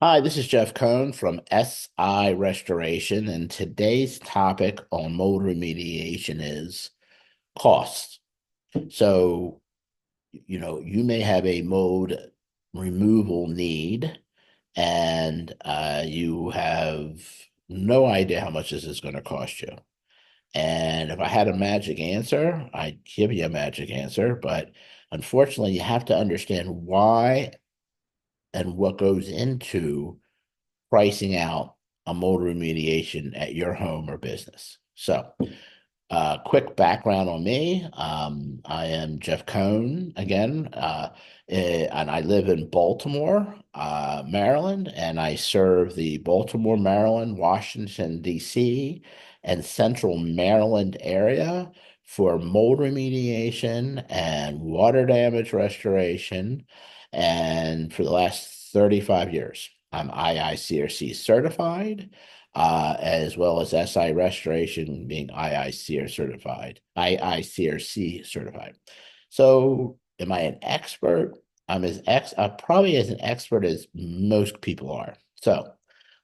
Hi, this is Jeff Cohn from SI Restoration, and today's topic on mold remediation is cost. So, you may have a mold removal need, and you have no idea how much this is going to cost you. And if I had a magic answer, I'd give you a magic answer, but unfortunately, you have to understand why and what goes into pricing out a mold remediation at your home or business. So, quick background on me. I am Jeff Cohn again, and I live in Baltimore, Maryland, and I serve the Baltimore, Maryland, Washington, D.C., and Central Maryland area for mold remediation and water damage restoration. And for the last 35 years, I'm IICRC certified as well as SI Restoration being IICRC certified. So, am I an expert? I'm probably as an expert as most people are. So,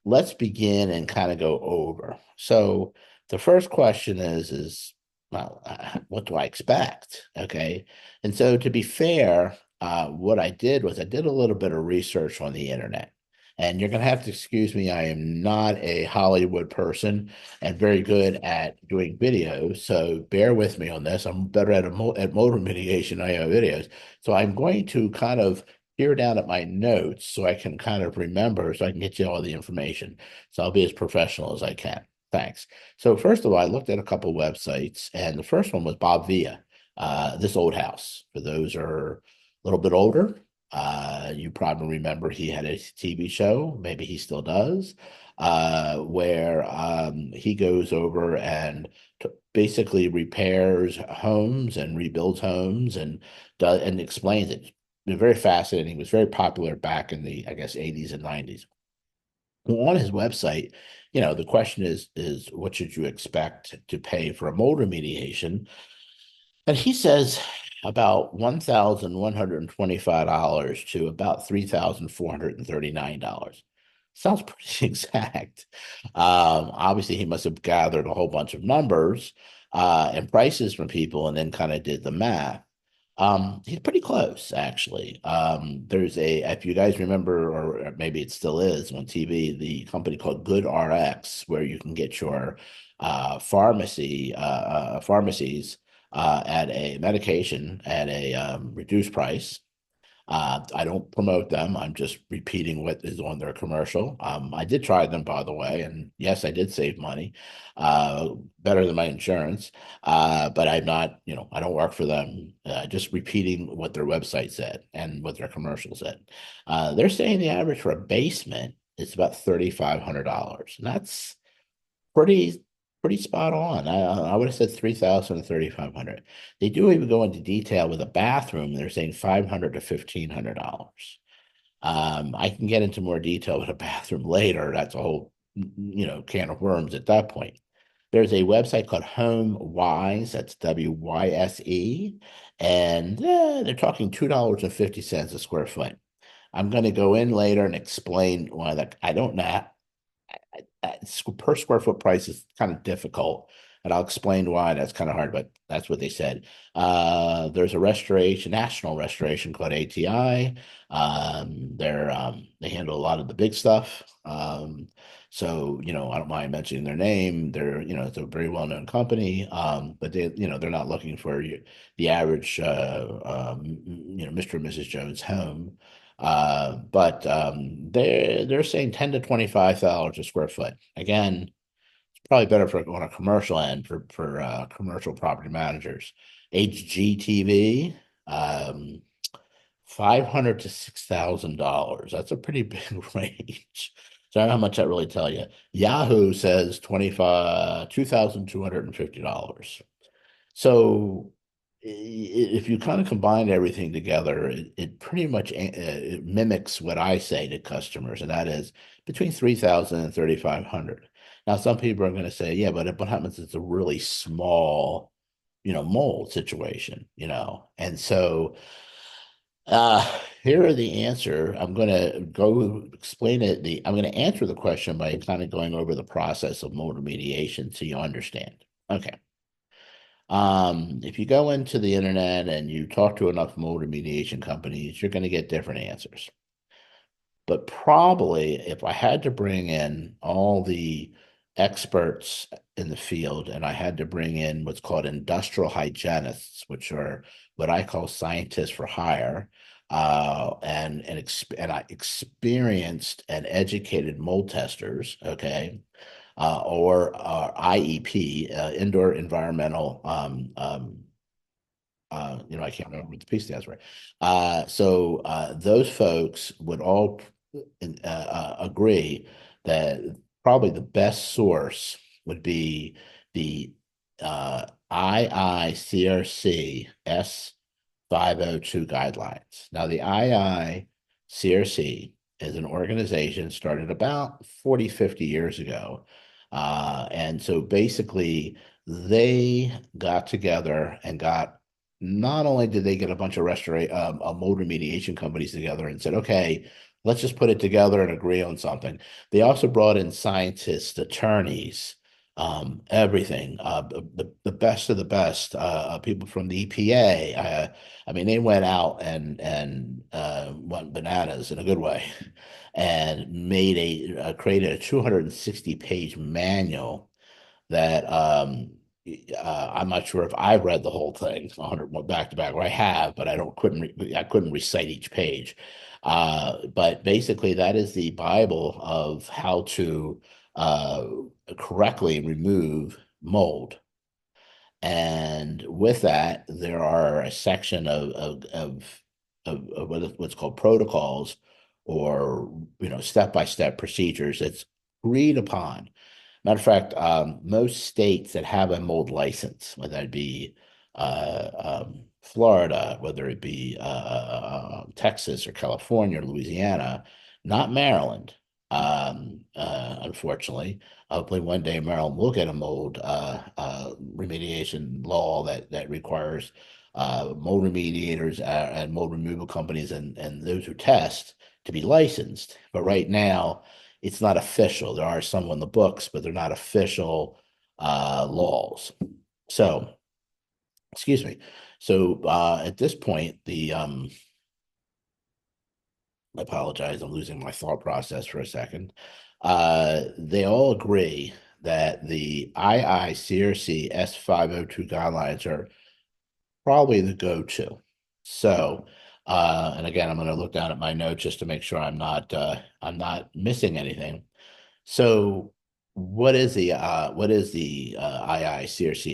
let's begin and kind of go over. So, the first question is well, what do I expect? Okay, and so to be fair, what I did was I did a little bit of research on the internet. And you're going to have to excuse me. I am not a Hollywood person and very good at doing videos. So bear with me on this. I'm better at motor mitigation. I have videos. So I'm going to kind of peer down at my notes so I can kind of remember so I can get you all the information. So I'll be as professional as I can. Thanks. So first of all, I looked at a couple websites, and the first one was Bob Villa, This Old House. For those who are a little bit older, you probably remember he had a TV show, maybe he still does, where he goes over and basically repairs homes and rebuilds homes and does and explains it. Very fascinating. It was very popular back in the, I guess, 80s and 90s. Well, on his website, the question is what should you expect to pay for a mold remediation? And he says about $1,125 to about $3,439. Sounds pretty exact. Obviously, he must have gathered a whole bunch of numbers and prices from people and then kind of did the math. He's pretty close, actually. If you guys remember, or maybe it still is on TV, the company called Good RX, where you can get your pharmacies at a medication at a reduced price. I don't promote them. I'm just repeating what is on their commercial. I did try them, by the way, and yes, I did save money, better than my insurance. But I'm not, I don't work for them. Just repeating what their website said and what their commercial said. They're saying the average for a basement is about $3,500, and that's pretty pretty spot on. I would have said 3,000 to 3,500. They do even go into detail with a bathroom. They're saying $500 to $1,500. I can get into more detail with a bathroom later. That's a whole can of worms at that point. There's a website called Home Wise. That's WYSE, and they're talking $2.50 a square foot. I'm going to go in later and explain why that. I don't know per square foot price is kind of difficult. And I'll explain why that's kind of hard, but that's what they said. There's a national restoration called ATI. They handle a lot of the big stuff. So, I don't mind mentioning their name. It's a very well-known company. But they're not looking for the average, Mr. and Mrs. Jones home. But they're saying 10 to $25 a square foot. Again, it's probably better for on a commercial end for commercial property managers. HGTV, 500 to $6,000. That's a pretty big range. So I don't know how much that really tell you. Yahoo says 25 $2,250. So if you kind of combine everything together, it pretty much it mimics what I say to customers, and that is between 3,000 and 3,500. Now, some people are going to say, yeah, but what happens if it's a really small, mold situation, and so Here are the answer. I'm going to go explain it. I'm going to answer the question by kind of going over the process of motor mediation so you understand. Okay. If you go into the internet and you talk to enough motor mediation companies, you're going to get different answers. But probably if I had to bring in all the experts in the field and I had to bring in what's called industrial hygienists, which are what I call scientists for hire, and experienced and educated mold testers, okay, or IEP, indoor environmental I can't remember what the P stands for. Those folks would all agree that probably the best source would be the IICRC S502 guidelines. Now, the IICRC is an organization started about 40, 50 years ago. And so basically, they got together and got not only did they get a bunch of mold remediation companies together and said, okay, let's just put it together and agree on something. They also brought in scientists, attorneys, everything, the best of the best, people from the EPA. I mean, they went out and went bananas in a good way, and created a 260-page manual that I'm not sure if I've read the whole thing 100 back to back, or I have, but I couldn't recite each page. But basically, that is the Bible of how to correctly remove mold. And with that, there are a section of what's called protocols, or step-by-step procedures that's agreed upon. Matter of fact, most states that have a mold license, whether it be Florida, whether it be Texas or California or Louisiana, not Maryland, unfortunately. Hopefully, one day Maryland will get a mold remediation law that requires mold remediators and mold removal companies and those who test to be licensed. But right now, it's not official. There are some on the books, but they're not official laws. So, excuse me. So at this point, I apologize, I'm losing my thought process for a second. They all agree that the IICRC S502 guidelines are probably the go-to. So, and again, I'm going to look down at my notes just to make sure I'm not missing anything. So, what is the IICRC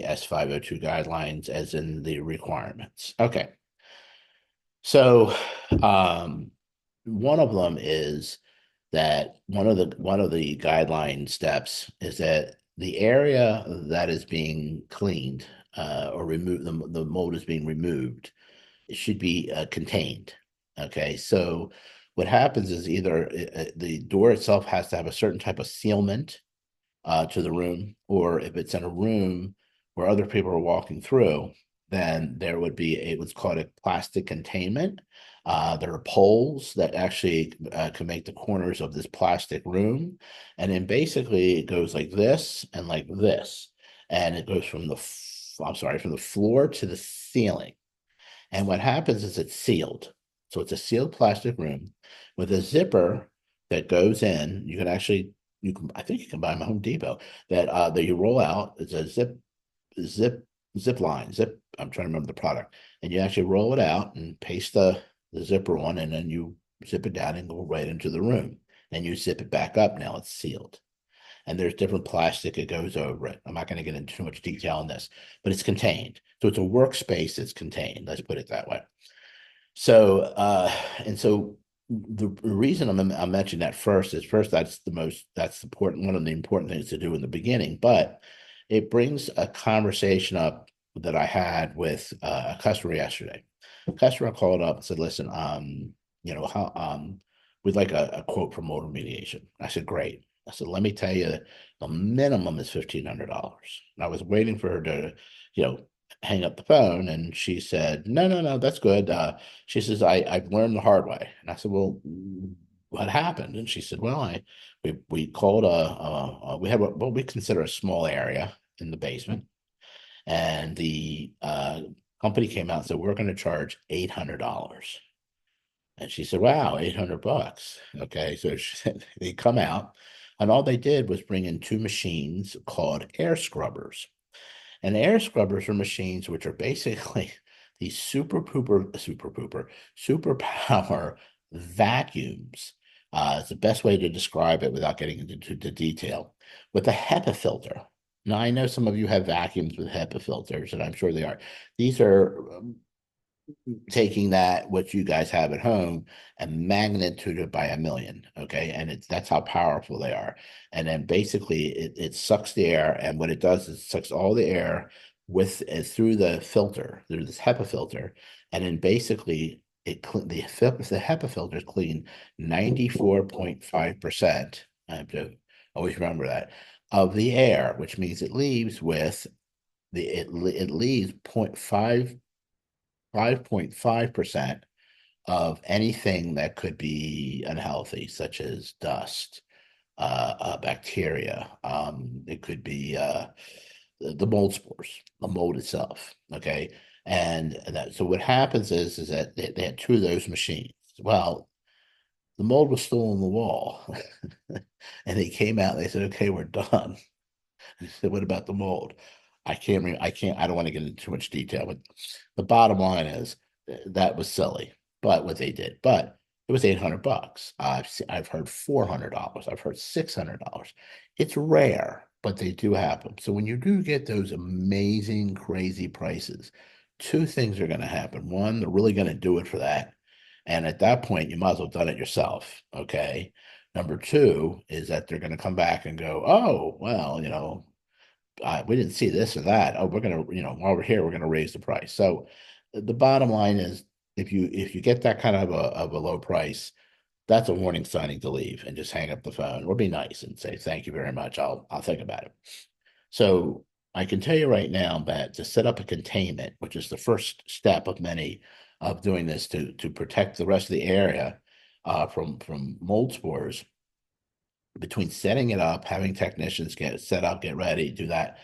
S502 guidelines as in the requirements? Okay, so one of them is that one of the guideline steps is that the area that is being cleaned or removed, the mold is being removed, it should be contained. Okay, so what happens is either the door itself has to have a certain type of sealment to the room, or if it's in a room where other people are walking through, then there would be what's called a plastic containment. There are poles that actually can make the corners of this plastic room, and then basically it goes like this and like this, and it goes from the floor to the ceiling. And what happens is it's sealed. So it's a sealed plastic room with a zipper that goes in. I think you can buy them at Home Depot that you roll out. It's a zip line, I'm trying to remember the product. And you actually roll it out and paste the zipper on, and then you zip it down and go right into the room. And you zip it back up. Now it's sealed. And there's different plastic that goes over it. I'm not going to get into too much detail on this, but it's contained. So it's a workspace that's contained. Let's put it that way. So, and so the reason I'm mentioning that first, that's important, one of the important things to do in the beginning, but it brings a conversation up that I had with a customer yesterday. A customer called up and said, listen, we'd like a quote for motor mediation. I said, great. I said, let me tell you, the minimum is $1,500. And I was waiting for her to, you know, hang up the phone, and she said, "No, no, no, that's good." She says, I've learned the hard way." And I said, "Well, what happened?" And she said, "Well, we called we had what we consider a small area in the basement, and the company came out and said we're going to charge $800." And she said, "Wow, $800." Okay, so they come out, and all they did was bring in two machines called air scrubbers. And air scrubbers are machines which are basically these super power vacuums. It's the best way to describe it without getting into the detail. With a HEPA filter. Now, I know some of you have vacuums with HEPA filters, and I'm sure they are. These are taking that what you guys have at home and magnitude it by a million. Okay, and it's that's how powerful they are. And then basically it sucks the air, and what it does is it sucks all the air with through the filter, through this HEPA filter, and then basically the HEPA filters clean 94.5%. I have to always remember that of the air, which means it leaves with it leaves 5.5% of anything that could be unhealthy, such as dust, bacteria. It could be the mold spores, the mold itself. Okay, and that so what happens is that they had two of those machines. Well, the mold was still on the wall, and they came out. And they said, "Okay, we're done." I said, "What about the mold?" I can't. I don't want to get into too much detail, but the bottom line is that was silly. But what they did, but it was $800. I've heard $400. I've heard $600. It's rare, but they do happen. So when you do get those amazing, crazy prices, two things are going to happen. One, they're really going to do it for that, and at that point, you might as well have done it yourself. Okay. Number two is that they're going to come back and go, "Oh, well, we didn't see this or that. Oh, we're gonna, while we're here, we're gonna raise the price." So the bottom line is, if you get that kind of a low price, that's a warning signing to leave and just hang up the phone or be nice and say thank you very much. I'll think about it. So I can tell you right now that to set up a containment, which is the first step of many of doing this to protect the rest of the area from mold spores, between setting it up, having technicians get it set up, get ready, do that,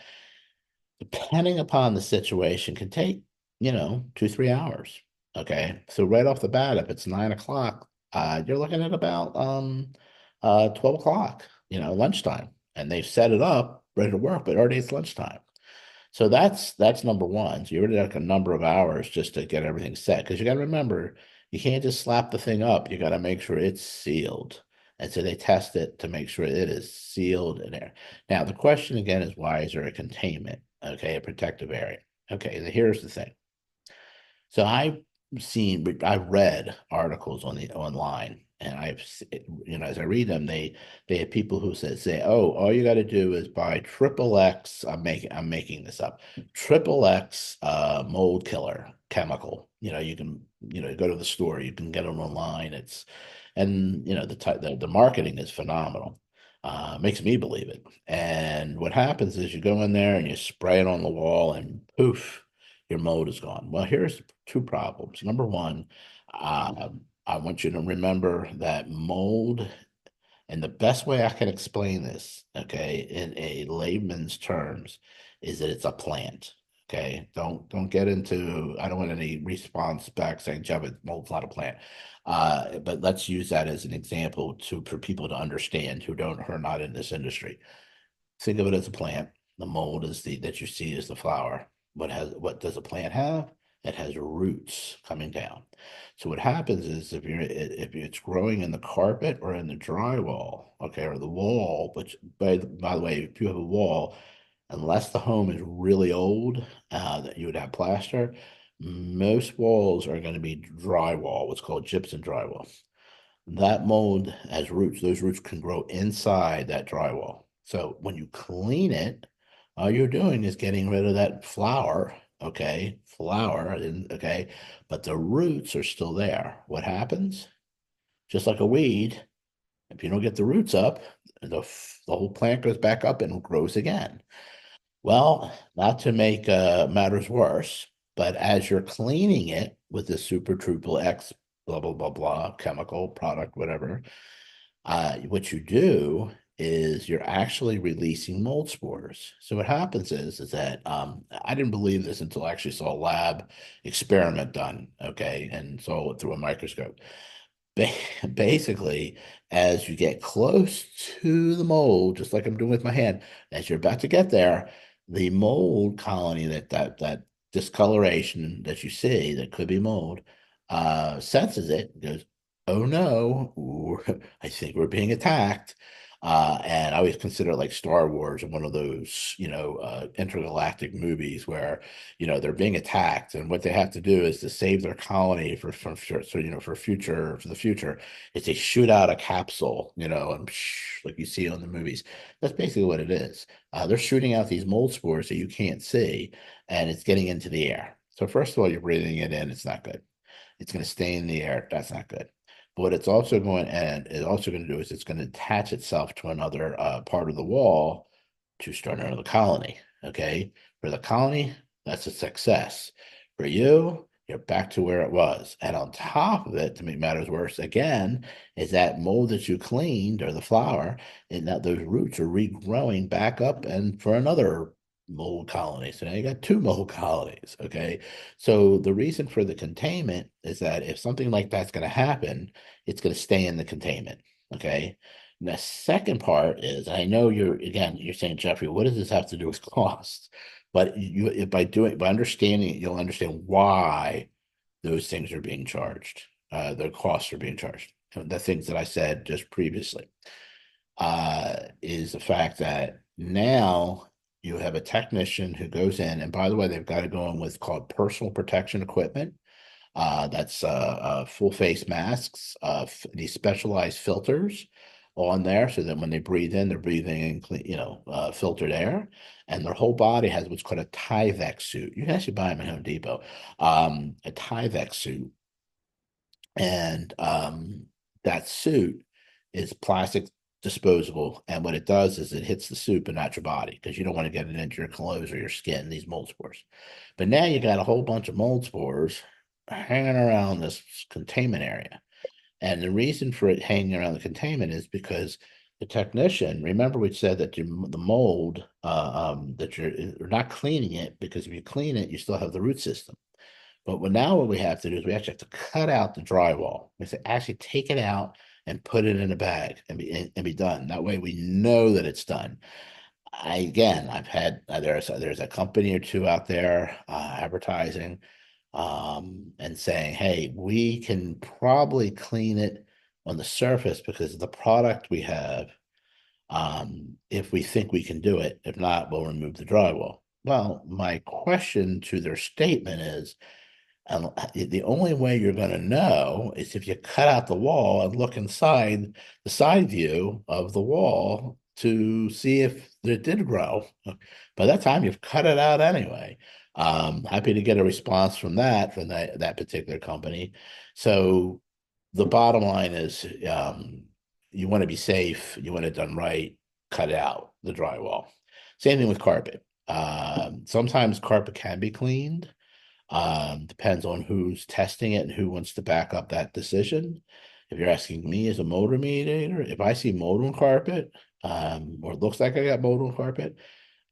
depending upon the situation, can take, 2, 3 hours. Okay. So right off the bat, if it's 9 o'clock, you're looking at about 12 o'clock, lunchtime. And they've set it up, ready to work, but already it's lunchtime. So that's number one. So you already like a number of hours just to get everything set. Because you got to remember, you can't just slap the thing up. You got to make sure it's sealed. And so they test it to make sure it is sealed in there. Now the question again is, why is there a containment? Okay, a protective area. Okay, here's the thing. So I've read articles on the online, and as I read them, they have people who say, "Oh, all you got to do is buy triple X." I'm making this up. Triple X mold killer chemical. You can go to the store, you can get them online. And the marketing is phenomenal. Makes me believe it. And what happens is you go in there and you spray it on the wall, and poof, your mold is gone. Well, here's two problems. Number one, I want you to remember that mold, and the best way I can explain this, okay, in a layman's terms, is that it's a plant. Okay, don't get into. I don't want any response back saying, "Jeff, mold's not a plant." But let's use that as an example for people to understand who are not in this industry. Think of it as a plant. The mold is the that you see is the flower. What does a plant have? It has roots coming down. So what happens is if it's growing in the carpet or in the drywall, okay, or the wall, which by the way, if you have a wall, unless the home is really old, that you would have plaster, most walls are going to be drywall, what's called gypsum drywall. That mold has roots. Those roots can grow inside that drywall. So when you clean it, all you're doing is getting rid of that flour, okay? Flour, okay? But the roots are still there. What happens? Just like a weed, if you don't get the roots up, the whole plant goes back up and grows again. Well, not to make matters worse, but as you're cleaning it with the Super Triple X, blah, blah, blah, blah, chemical product, whatever, what you do is you're actually releasing mold spores. So what happens is that I didn't believe this until I actually saw a lab experiment done, okay, and saw it through a microscope. Ba- Basically, as you get close to the mold, just like I'm doing with my hand, as you're about to get there, the mold colony that discoloration that you see that could be mold senses it, goes, "Oh no, I think we're being attacked." And I always consider like Star Wars one of those, intergalactic movies where they're being attacked, and what they have to do is to save their colony for the future is they shoot out a capsule, and like you see on the movies. That's basically what it is. They're shooting out these mold spores that you can't see, and it's getting into the air. So first of all, you're breathing it in. It's not good. It's going to stay in the air. That's not good. But what it's also going to do is it's going to attach itself to another part of the wall to start another colony. Okay. For the colony, that's a success. For you, you're back to where it was. And on top of it, to make matters worse, again, is that mold that you cleaned or the flower, and that those roots are regrowing back up and for another mold colony. So now you got two mold colonies. Okay. So the reason for the containment is that if something like that's going to happen, it's going to stay in the containment. Okay. And the second part is, I know you're saying, Jeffrey, what does this have to do with cost? But by understanding it, you'll understand why those things are being charged. The costs are being charged. The things that I said just previously is the fact that now you have a technician who goes in, and by the way, they've got to go in with called personal protection equipment. That's full face masks, these specialized filters on there, so that when they breathe in, they're breathing in clean, filtered air, and their whole body has what's called a Tyvek suit. You can actually buy them at Home Depot. A Tyvek suit, and that suit is plastic disposable. And what it does is it hits the suit, but not your body, because you don't want to get it into your clothes or your skin, these mold spores. But now you got a whole bunch of mold spores hanging around this containment area. And the reason for it hanging around the containment is because the technician, remember we said that the mold, that you're not cleaning it, because if you clean it, you still have the root system. But now what we have to do is we actually have to cut out the drywall. We have to actually take it out and put it in a bag and be done. That way we know that it's done. I've had there's a company or two out there advertising and saying, hey, we can probably clean it on the surface because of the product we have. If we think we can do it, if not, we'll remove the drywall. Well, my question to their statement is, the only way you're going to know is if you cut out the wall and look inside the side view of the wall to see if it did grow. By that time, you've cut it out anyway. Happy to get a response from that particular company. So the bottom line is, you want to be safe, you want it done right, cut out the drywall. Same thing with carpet. Sometimes carpet can be cleaned. Depends on who's testing it and who wants to back up that decision. If you're asking me as a mold remediator, if I see mold on carpet, or it looks like I got mold on carpet,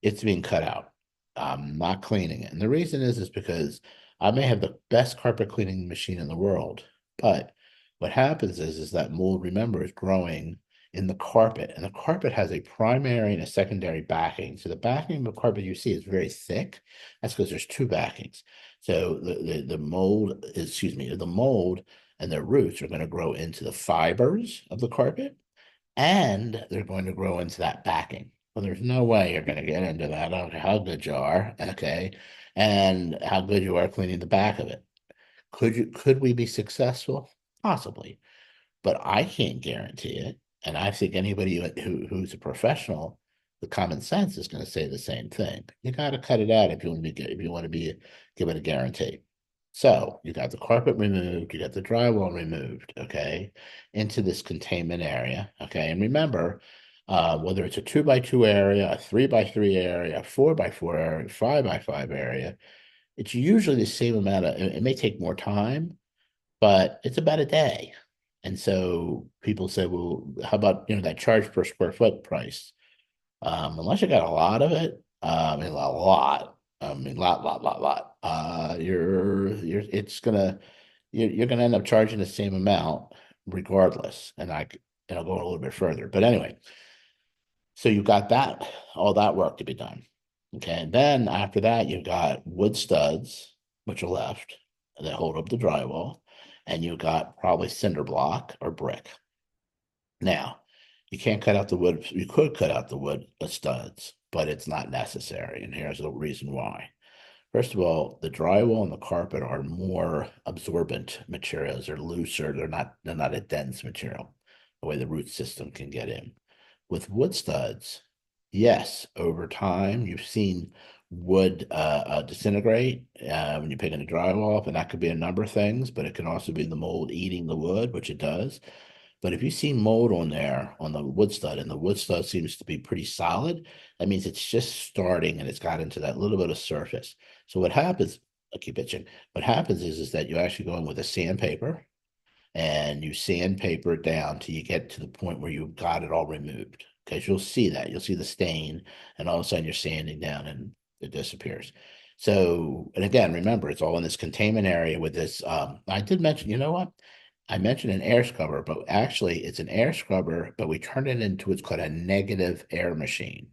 it's being cut out. I'm not cleaning it. And the reason is because I may have the best carpet cleaning machine in the world, but what happens is that mold, remember, is growing in the carpet, and the carpet has a primary and a secondary backing. So the backing of the carpet you see is very thick. That's because there's two backings. So the mold, excuse me, the mold and their roots are going to grow into the fibers of the carpet, and they're going to grow into that backing. Well, there's no way you're going to get into that. I don't know how good you are, okay, and how good you are cleaning the back of it. Could we be successful? Possibly, but I can't guarantee it. And I think anybody who's a professional with common sense is going to say the same thing. You got to cut it out if you want to be given a guarantee. So you got the carpet removed, you got the drywall removed, okay, into this containment area, okay. And remember, whether it's a 2x2 area, a 3x3 area, a 4x4 area, 5x5 area, it's usually the same amount of, it may take more time, but it's about a day. And so people say, well, how about, that charge per square foot price? Unless you got a lot of it, lot, you're gonna end up charging the same amount regardless. And I'll go a little bit further. But anyway, so you've got all that work to be done. Okay, and then after that, you've got wood studs, which are left, that hold up the drywall, and you've got probably cinder block or brick. Now, you can't cut out the wood. You could cut out the wood studs, but it's not necessary. And here's the reason why. First of all, the drywall and the carpet are more absorbent materials. They're looser. They're not a dense material, the way the root system can get in. With wood studs, yes, over time you've seen wood disintegrate when you're picking the drywall off, and that could be a number of things, but it can also be the mold eating the wood, which it does. But if you see mold on there on the wood stud, and the wood stud seems to be pretty solid, that means it's just starting and it's got into that little bit of surface. So what happens, I keep itching. What happens is that you actually go in with a sandpaper and you sandpaper it down till you get to the point where you've got it all removed. Because you'll see that. You'll see the stain, and all of a sudden you're sanding down and it disappears. So, and again, remember, it's all in this containment area with this. I did mention, you know what? I mentioned an air scrubber, but actually it's an air scrubber, but we turn it into what's called a negative air machine.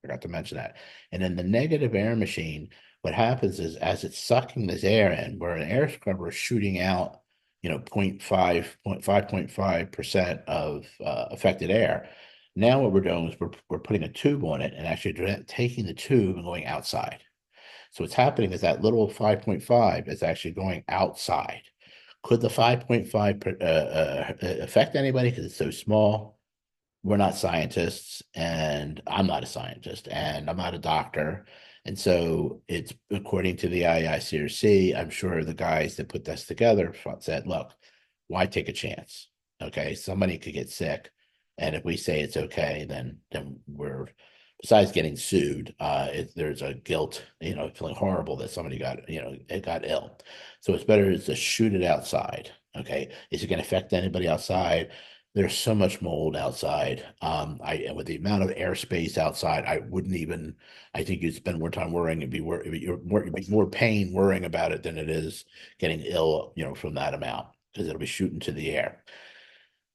Forgot to mention that. And in the negative air machine, what happens is as it's sucking this air in, where an air scrubber is shooting out, 5.5% of affected air. Now what we're doing is we're putting a tube on it and actually taking the tube and going outside. So what's happening is that little 5.5 is actually going outside. Could the 5.5 affect anybody because it's so small? We're not scientists, and I'm not a scientist, and I'm not a doctor. And so it's according to the IICRC, I'm sure the guys that put this together said, look, why take a chance? Okay, somebody could get sick. And if we say it's okay, then we're besides getting sued, there's a guilt, feeling horrible that somebody it got ill. So it's better to shoot it outside. Okay. Is it going to affect anybody outside? There's so much mold outside. With the amount of airspace outside, I think you'd spend more time worrying it'd be more pain worrying about it than it is getting ill, from that amount because it'll be shooting to the air.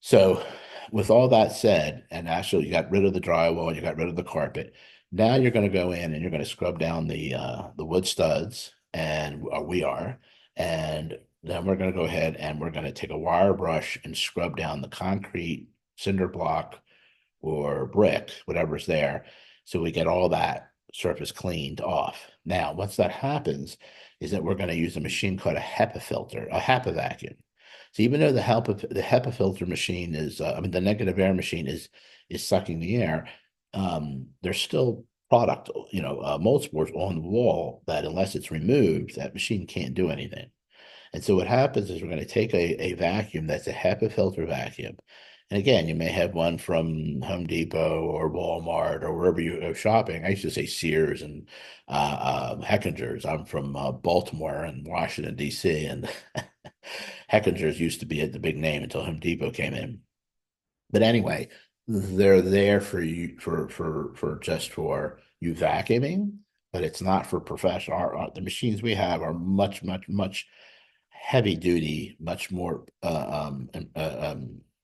So with all that said, and actually you got rid of the drywall, you got rid of the carpet. Now you're going to go in and you're going to scrub down the wood studs, and we are, and then we're going to go ahead and we're going to take a wire brush and scrub down the concrete, cinder block, or brick, whatever's there, so we get all that surface cleaned off. Now, once that happens, is that we're going to use a machine called a HEPA filter, a HEPA vacuum. So even though the HEPA filter machine is, the negative air machine is sucking the air, there's still product, mold spores on the wall that unless it's removed, that machine can't do anything. And so what happens is we're going to take a vacuum that's a HEPA filter vacuum. And again, you may have one from Home Depot or Walmart or wherever you go shopping. I used to say Sears and Heckinger's. I'm from Baltimore and Washington, D.C. And Heckinger's used to be the big name until Home Depot came in. But anyway, they're there for you for just for you vacuuming, but it's not for professional. The machines we have are much, much, much heavy duty, much more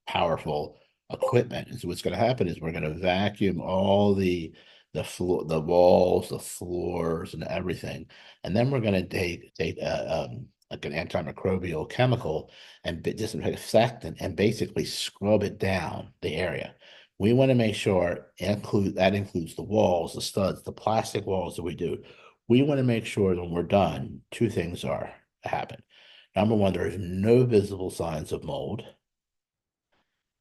powerful equipment. And so what's going to happen is we're going to vacuum all the floor, the walls, the floors, and everything, and then we're going to take like an antimicrobial chemical and disinfectant and basically scrub it down the area. We want to make sure that includes the walls, the studs, the plastic walls that we do. We want to make sure that when we're done, two things are happen. Number one, there is no visible signs of mold,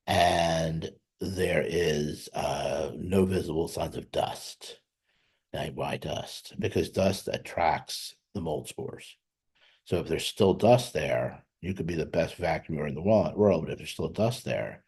and there is no visible signs of dust. Now, why dust? Because dust attracts the mold spores. So if there's still dust there, you could be the best vacuumer in the world, but if there's still dust there,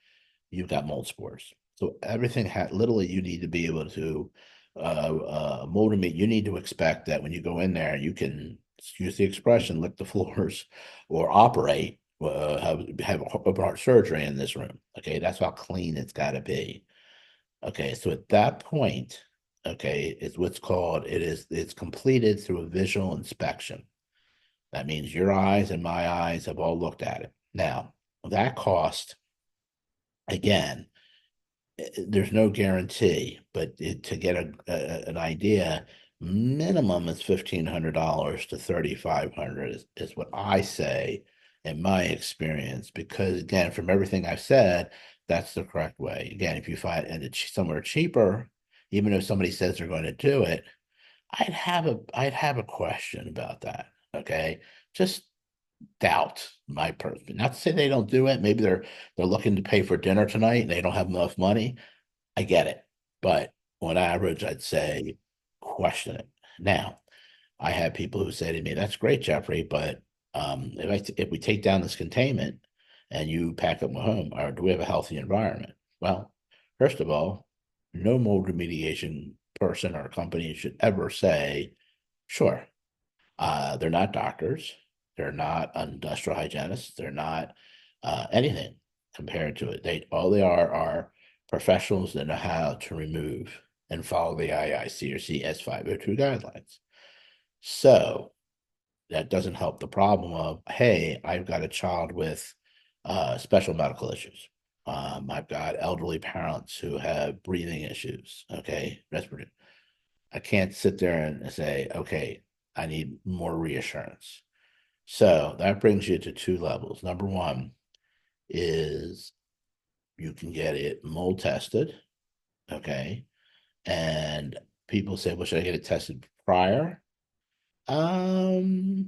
you've got mold spores. So everything had literally you need to be able to motivate. You need to expect that when you go in there, you can use the expression lick the floors or operate, have open heart surgery in this room. Okay, that's how clean it's got to be. Okay, so at that point, okay, it's what's called it's completed through a visual inspection. That means your eyes and my eyes have all looked at it. Now, that cost, again, there's no guarantee, but to get an idea, minimum is $1,500 to $3,500 is what I say in my experience. Because again, from everything I've said, that's the correct way. Again, if you find and it's somewhere cheaper, even if somebody says they're going to do it, I'd have a question about that. Okay, just doubt my person. Not to say they don't do it. Maybe they're looking to pay for dinner tonight and they don't have enough money. I get it. But on average, I'd say question it. Now, I have people who say to me, "That's great, Jeffrey, but if we take down this containment and you pack up my home, or do we have a healthy environment?" Well, first of all, no mold remediation person or company should ever say, "Sure." They're not doctors. They're not industrial hygienists. They're not anything compared to it. All they are professionals that know how to remove and follow the IICRC S502 guidelines. So that doesn't help the problem of, hey, I've got a child with special medical issues. I've got elderly parents who have breathing issues. Okay, respiratory. I can't sit there and say, okay, I need more reassurance. So that brings you to two levels. Number one is you can get it mold tested, okay? And people say, well, should I get it tested prior? Um,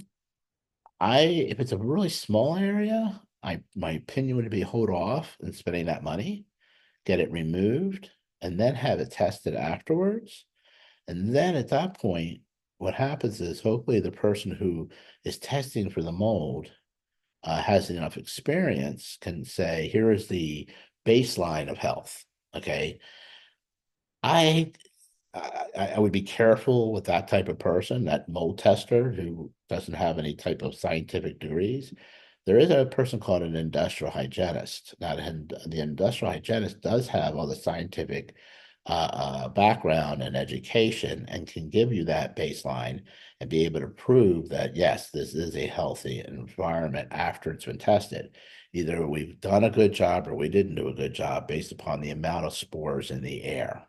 if it's a really small area, my opinion would be hold off and spending that money, get it removed, and then have it tested afterwards. And then at that point, what happens is hopefully the person who is testing for the mold has enough experience, can say, here is the baseline of health. Okay. I I would be careful with that type of person, that mold tester who doesn't have any type of scientific degrees. There is a person called an industrial hygienist. Now, the industrial hygienist does have all the scientific background and education and can give you that baseline and be able to prove that, yes, this is a healthy environment after it's been tested. Either we've done a good job or we didn't do a good job based upon the amount of spores in the air.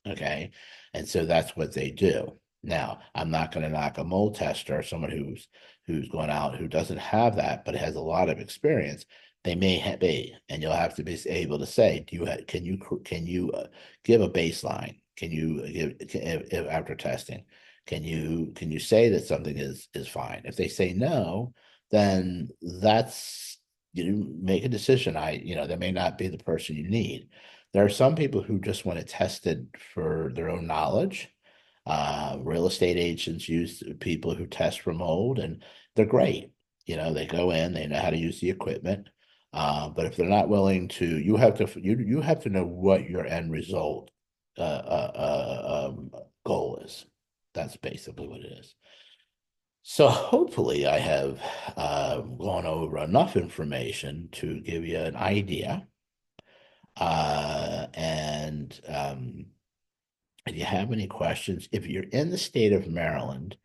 Okay. And so that's what they do. Now, I'm not going to knock a mold tester, someone who's going out who doesn't have that but has a lot of experience. They may be, and you'll have to be able to say, do you can you give a baseline? Can you if after testing, can you say that something is fine? If they say no, then that's you make a decision. That may not be the person you need. There are some people who just want it tested for their own knowledge. Real estate agents use people who test for mold, and they're great. They go in, they know how to use the equipment. But if they're not willing to, you have to know what your end result goal is. That's basically what it is. So hopefully, I have gone over enough information to give you an idea. And if you have any questions, if you're in the state of Maryland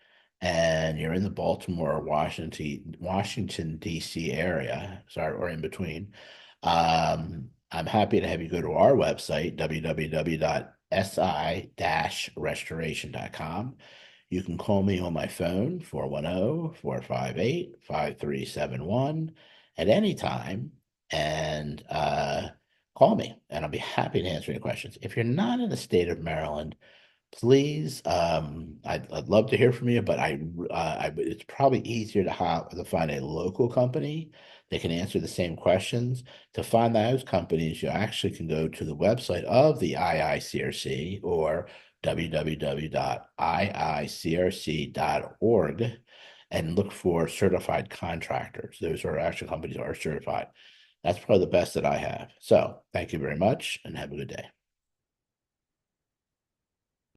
and you're in the Baltimore, Washington, D.C. area, sorry, or in between, I'm happy to have you go to our website, www.si-restoration.com. You can call me on my phone, 410-458-5371 at any time. And call me and I'll be happy to answer any questions. If you're not in the state of Maryland, please, I'd love to hear from you, but it's probably easier to find a local company that can answer the same questions. To find those companies, you actually can go to the website of the IICRC or www.iicrc.org and look for certified contractors. Those are actual companies that are certified. That's probably the best that I have. So thank you very much and have a good day.